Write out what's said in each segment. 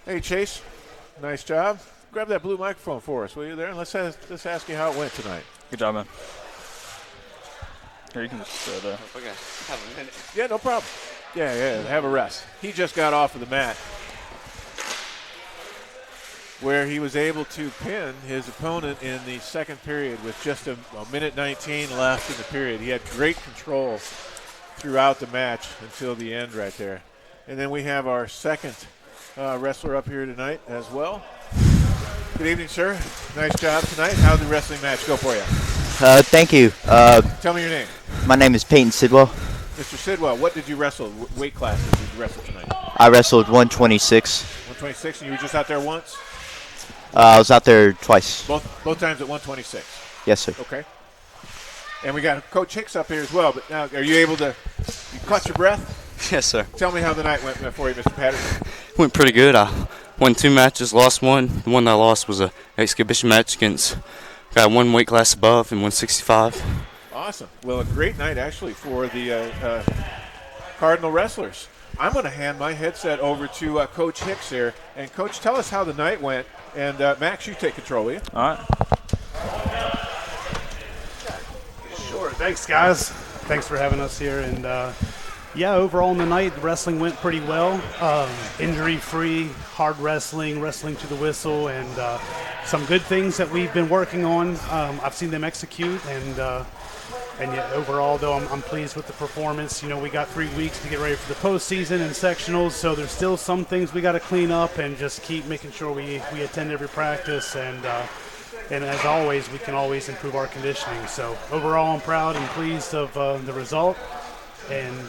Hey, Chase. Nice job. Grab that blue microphone for us, will you there? And let's ask you how it went tonight. Good job, man. Here, you can just stay there. Okay, have a minute. Yeah, no problem. Yeah, have a rest. He just got off of the mat where he was able to pin his opponent in the second period with just a minute 19 left in the period. He had great control throughout the match until the end right there. And then we have our second wrestler up here tonight as well. Good evening, sir. Nice job tonight. How did the wrestling match go for you? Thank you. Tell me your name. My name is Peyton Sidwell. Mr. Sidwell, what did you wrestle? What weight classes did you wrestle tonight? I wrestled 126. 126, and you were just out there once? I was out there twice. Both times at 126? Yes, sir. Okay. And we got Coach Hicks up here as well, but now are you able to caught your breath? Yes, sir. Tell me how the night went for you, Mr. Patterson. Went pretty good. I won 2 matches, lost 1. The one that I lost was an exhibition match against got 1 weight class above and 165. Awesome. Well, a great night actually for the Cardinal wrestlers. I'm going to hand my headset over to Coach Hicks here. And, Coach, tell us how the night went. And, Max, you take control, will you? All right. Sure. Thanks, guys. Thanks for having us here. And, overall in the night, the wrestling went pretty well. Injury-free, hard wrestling to the whistle, and some good things that we've been working on. I've seen them execute, and yet overall, though, I'm pleased with the performance. You know, we got 3 weeks to get ready for the postseason and sectionals, so there's still some things we got to clean up and just keep making sure we attend every practice. And as always, we can always improve our conditioning. So overall, I'm proud and pleased of the result. And,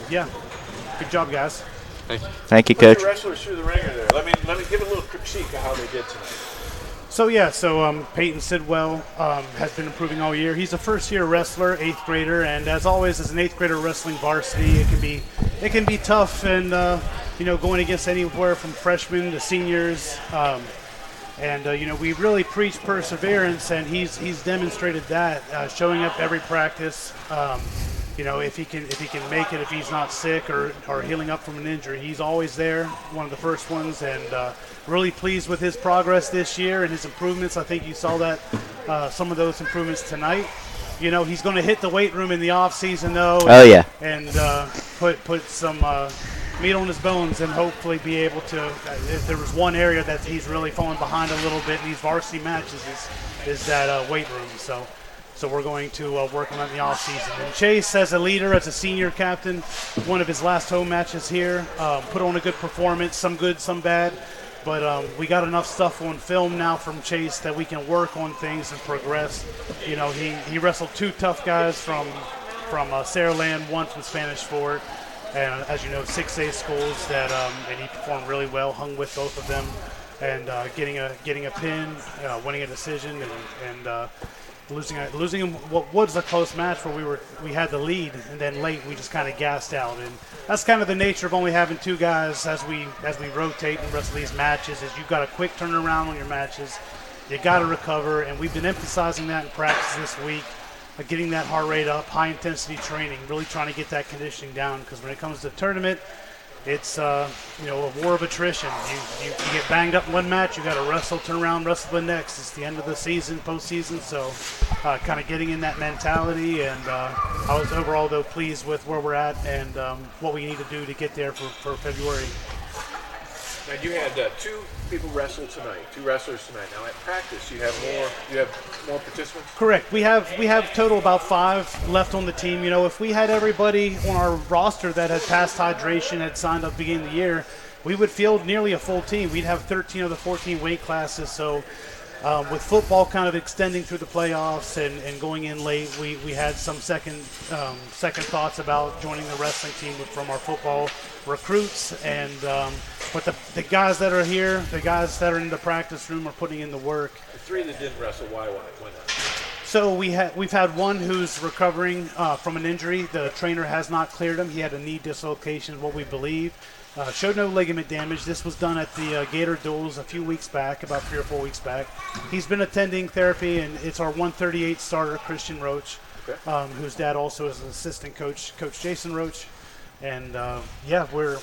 good job, guys. Thank you, Coach. Put your wrestlers through the ringer there. Let me give a little critique of how they did tonight. So Peyton Sidwell has been improving all year. He's a first-year wrestler, 8th grader, and as always, as an 8th grader wrestling varsity, it can be tough, and going against anywhere from freshmen to seniors. We really preach perseverance, and he's demonstrated that, showing up every practice. If he can make it, if he's not sick or healing up from an injury, he's always there, one of the first ones, and really pleased with his progress this year and his improvements. I think you saw that some of those improvements tonight. He's going to hit the weight room in the off season though. And put some meat on his bones and hopefully be able to. If there was one area that he's really falling behind a little bit in these varsity matches is that weight room. So we're going to work on that in the offseason. And Chase, as a leader, as a senior captain, one of his last home matches here, put on a good performance, some good, some bad. But we got enough stuff on film now from Chase that we can work on things and progress. He wrestled 2 tough guys from Saraland, one from Spanish Fort, and as you know, 6A schools that and he performed really well, hung with both of them, and getting a pin, winning a decision, and losing him what was a close match where we had the lead, and then late we just kind of gassed out. And that's kind of the nature of only having 2 guys as we rotate and wrestle these matches. Is you've got a quick turnaround on your matches, you got to recover, and we've been emphasizing that in practice this week, getting that heart rate up, high intensity training, really trying to get that conditioning down, because when it comes to the tournament, it's a war of attrition. You get banged up in one match, you got to wrestle, turn around, wrestle the next. It's the end of the season, postseason, so kind of getting in that mentality. And I was overall, though, pleased with where we're at and what we need to do to get there for February. Now you had 2 people wrestle tonight, 2 wrestlers tonight. Now at practice, you have more participants. Correct. We have total about 5 left on the team. If we had everybody on our roster that had passed hydration, had signed up beginning of the year, we would field nearly a full team. We'd have 13 of the 14 weight classes. So with football kind of extending through the playoffs and going in late, we had some second thoughts about joining the wrestling team from our football recruits. And but the guys that are here, the guys that are in the practice room are putting in the work. The 3 that didn't wrestle, why not? So we've had one who's recovering from an injury. The trainer has not cleared him. He had a knee dislocation, is what we believe. Showed no ligament damage. This was done at the Gator Duels a few weeks back, about 3 or 4 weeks back. He's been attending therapy, and it's our 138 starter, Christian Roach, whose dad also is an assistant coach, Coach Jason Roach. And we're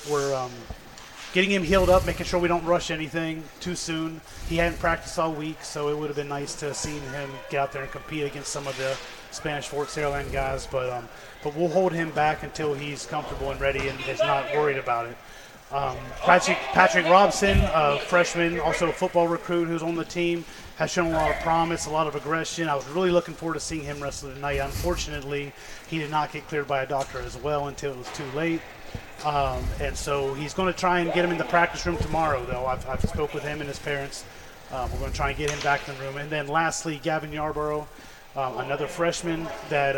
getting him healed up, making sure we don't rush anything too soon. He hadn't practiced all week, so it would have been nice to see him get out there and compete against some of the Spanish Fort Saraland guys. But we'll hold him back until he's comfortable and ready and is not worried about it. Patrick Robson, a freshman, also a football recruit who's on the team, has shown a lot of promise, a lot of aggression. I was really looking forward to seeing him wrestle tonight. Unfortunately, he did not get cleared by a doctor as well until it was too late. And so he's going to try and get him in the practice room tomorrow, though. I've spoke with him and his parents. We're going to try and get him back in the room. And then lastly, Gavin Yarborough, another freshman that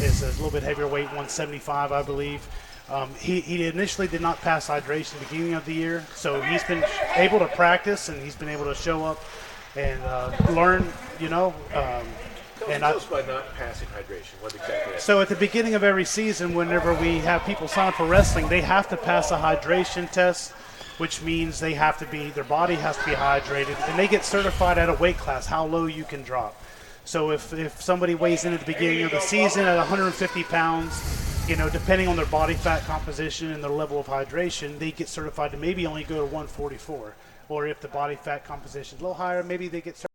is a little bit heavier weight, 175, I believe. He initially did not pass hydration at the beginning of the year, so he's been able to practice and he's been able to show up and learn, Tell us by not passing hydration. What exactly is So at the beginning of every season, whenever we have people sign up for wrestling, they have to pass a hydration test, which means their body has to be hydrated, and they get certified at a weight class, how low you can drop. So if somebody weighs in at the beginning of the season at 150 pounds, depending on their body fat composition and their level of hydration, they get certified to maybe only go to 144. Or if the body fat composition is a little higher, maybe they get certified